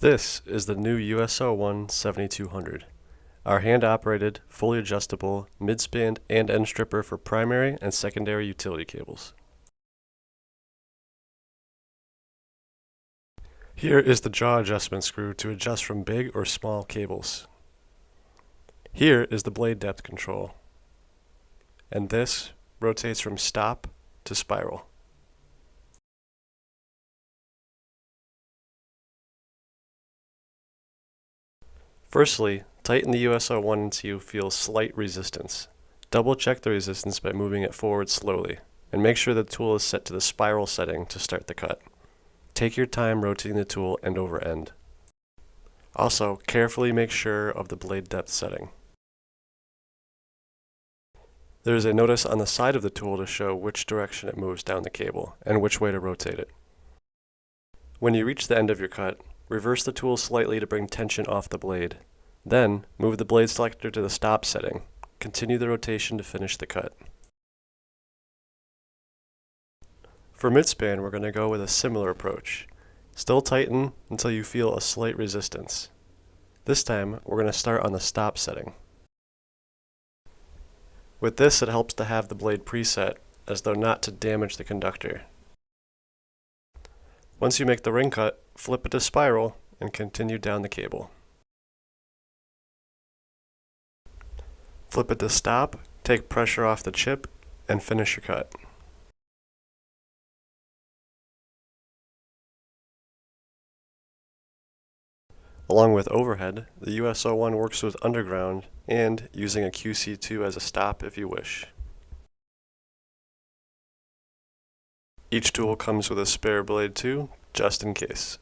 This is the new US01-7200, our hand-operated, fully adjustable, mid-span and end stripper for primary and secondary utility cables. Here is the jaw adjustment screw to adjust from big or small cables. Here is the blade depth control, and this rotates from stop to spiral. Firstly, tighten the US01 until you feel slight resistance. Double check the resistance by moving it forward slowly, and make sure the tool is set to the spiral setting to start the cut. Take your time rotating the tool end over end. Also, carefully make sure of the blade depth setting. There is a notice on the side of the tool to show which direction it moves down the cable, and which way to rotate it. When you reach the end of your cut, reverse the tool slightly to bring tension off the blade. Then, move the blade selector to the stop setting. Continue the rotation to finish the cut. For midspan, we're going to go with a similar approach. Still tighten until you feel a slight resistance. This time, we're going to start on the stop setting. With this, it helps to have the blade preset, as though not to damage the conductor. Once you make the ring cut, flip it to spiral and continue down the cable. Flip it to stop, take pressure off the chip, and finish your cut. Along with overhead, the US01 works with underground and using a QC2 as a stop if you wish. Each tool comes with a spare blade too, just in case.